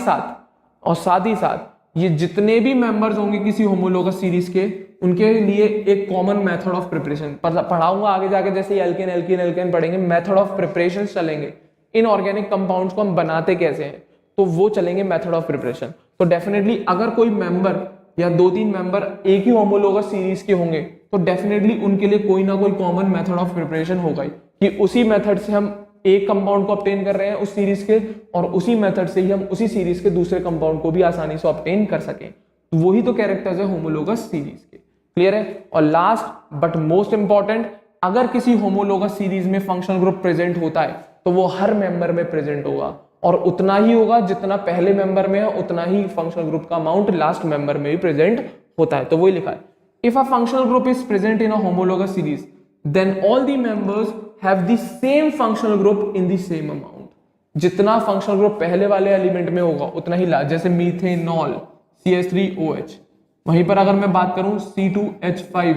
ही साथ ये जितने भी मेंबर्स होंगे किसी होमोलोगस सीरीज के, उनके लिए एक कॉमन मेथड ऑफ प्रिपरेशन पढ़ाऊंगा आगे जाके, जैसे एल्केन एल्कीन एल्केन पढ़ेंगे, मेथड ऑफ प्रिपरेशन चलेंगे, इनऑर्गेनिक कंपाउंड्स को हम बनाते कैसे हैं तो वो चलेंगे मेथड ऑफ प्रिपरेशन। तो डेफिनेटली अगर कोई मेंबर या 2-3 मेंबर एक ही होमोलोगस सीरीज के होंगे तो डेफिनेटली उनके लिए कोई ना कोई कॉमन मेथड ऑफ प्रिपरेशन होगा ही, कि उसी मेथड से हम एक कंपाउंड को ऑब्टेन कर रहे हैं उस सीरीज के, और उसी मेथड से ही हम उसी सीरीज के दूसरे कंपाउंड को भी आसानी से ऑब्टेन कर सकें। तो वही तो कैरेक्टर्स है होमोलोगस सीरीज के, क्लियर है? और लास्ट बट मोस्ट इंपॉर्टेंट, अगर किसी होमोलोगस सीरीज में फंक्शनल ग्रुप प्रेजेंट होता है तो वो हर मेंबर में प्रेजेंट होगा, और उतना ही होगा जितना पहले मेंबर में है, उतना ही फंक्शनल ग्रुप का अमाउंट लास्ट मेंबर में भी प्रेजेंट होता है। तो वही लिखा है, if a functional group is present in a homologous series then all the members have the same functional group in the same amount. जितना फंक्शनल ग्रुप पहले वाले एलिमेंट में होगा उतना ही लास्ट, जैसे मीथेनॉल CH3OH, वहीं पर अगर मैं बात करूं C2H5,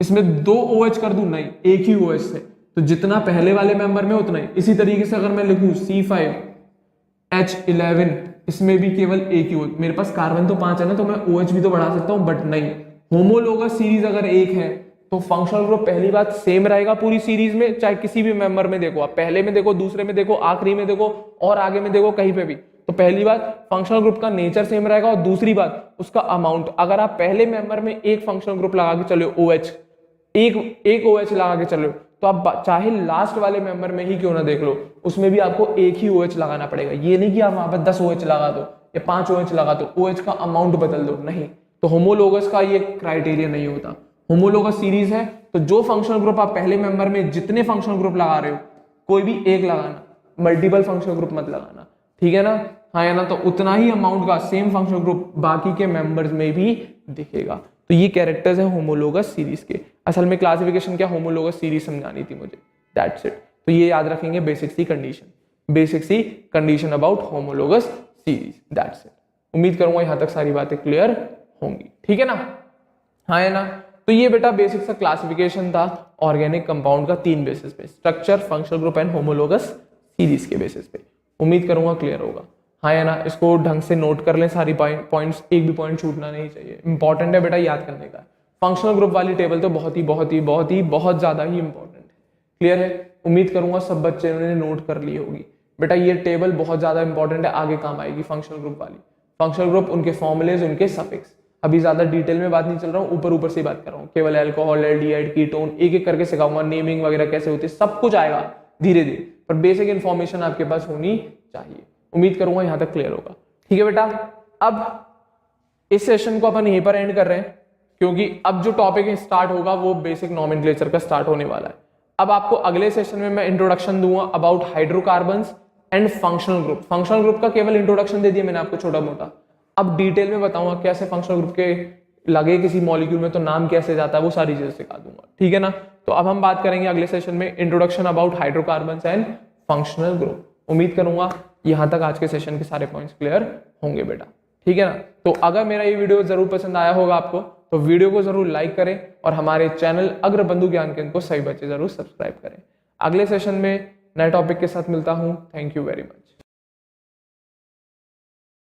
इसमें 2 OH कर दूं, नहीं एक ही OH से, तो जितना पहले वाले मेंबर में उतना ही। इसी तरीके से अगर मैं लिखूं C5H11, इसमें भी केवल एक ही OH, मेरे पास कार्बन तो 5 है ना, तो मैं OH भी तो बढ़ा सकता हूं, बट नहीं, होमोलोगस सीरीज अगर एक है तो फंक्शनल ग्रुप पहली बात सेम रहेगा पूरी सीरीज में, चाहे किसी भी मेंबर में देखो, आप पहले में देखो, दूसरे में देखो, आखिरी में देखो, और आगे में देखो, कहीं पे भी। तो पहली बात फंक्शनल ग्रुप का नेचर सेम रहेगा, और दूसरी बात उसका अमाउंट। अगर आप पहले मेंबर में एक फंक्शनल ग्रुप लगा के चलो OH, एक OH लगा के चलो, तो आप चाहे लास्ट वाले मेंबर में ही क्यों ना देख लो, उसमें भी आपको एक ही OH लगाना पड़ेगा। ये नहीं कि आप वहां पर 10 OH लगा दो या 5 OH लगा दो, OH का अमाउंट बदल दो, नहीं। तो होमोलोगस का ये क्राइटेरिया नहीं होता। होमोलोगस सीरीज है तो जो फंक्शनल ग्रुप आप पहले मेंबर में जितने फंक्शनल ग्रुप लगा रहे हो, कोई भी एक लगाना, मल्टीपल फंक्शनल ग्रुप मत लगाना, ठीक है ना? हाँ या ना? तो उतना ही अमाउंट का सेम फंक्शनल ग्रुप बाकी के मेंबर्स में भी दिखेगा। तो ये कैरेक्टर्स है होमोलोगस सीरीज के। असल में क्लासिफिकेशन क्या, होमोलोगस सीरीज समझानी थी मुझे, दैट्स इट। तो ये याद रखेंगे, basic see condition about homologous series, that's it. उम्मीद करूंगा यहां तक सारी बातें क्लियर होंगी, ठीक है ना? हाँ या ना? तो ये बेटा बेसिक सा क्लासिफिकेशन था ऑर्गेनिक कंपाउंड का 3 बेसिस पे, structure, functional group and homologous series के बेसिस पे। उम्मीद करूंगा क्लियर होगा, हाँ या ना? इसको ढंग से नोट कर लें, सारी पॉइंट्स, एक भी पॉइंट छूटना नहीं चाहिए, इंपॉर्टेंट है बेटा, याद करने का। फंक्शनल ग्रुप वाली टेबल तो बहुत ज्यादा ही इंपॉर्टेंट है, क्लियर है? उम्मीद करूंगा सब बच्चे ने नोट कर ली होगी। बेटा ये टेबल बहुत ज्यादा इंपॉर्टेंट है, आगे काम आएगी फंक्शनल ग्रुप वाली। फंक्शनल ग्रुप, उनके फॉर्मुलेज, उनके सफिक्स, अभी ज्यादा डिटेल में बात नहीं चल रहा हूँ, ऊपर से बात कर रहा हूँ, केवल अल्कोहल, एल्डिहाइड, कीटोन, एक एक करके सिखाऊंगा, नेमिंग वगैरह कैसे होती है, सब कुछ आएगा धीरे धीरे, पर बेसिक इन्फॉर्मेशन आपके पास होनी चाहिए। उम्मीद करूंगा यहां तक क्लियर होगा, ठीक है बेटा? अब इस सेशन को अपन यहीं पर एंड कर रहे हैं, क्योंकि अब जो टॉपिक स्टार्ट होगा वो बेसिक नॉमेनक्लेचर का स्टार्ट होने वाला है। अब आपको अगले सेशन में मैं इंट्रोडक्शन दूंगा about hydrocarbons and functional group. Functional group का केवल इंट्रोडक्शन दे दिया मैंने आपको छोटा मोटा, अब डिटेल में बताऊंगा कैसे फंक्शनल ग्रुप के लगे किसी मॉलिक्यूल में तो नाम कैसे जाता है, वो सारी चीजें सिखा दूंगा, ठीक है ना? तो अब हम बात करेंगे अगले सेशन में introduction about hydrocarbons and functional group. उम्मीद करूंगा यहां तक आज के सेशन के सारे पॉइंट्स क्लियर होंगे बेटा, ठीक है ना? तो अगर मेरा ये वीडियो जरूर पसंद आया होगा आपको, तो वीडियो को जरूर लाइक करें और हमारे चैनल अग्रबंधु ज्ञान केंद्र को सही बच्चे जरूर सब्सक्राइब करें। अगले सेशन में नए टॉपिक के साथ मिलता हूं। Thank you very much.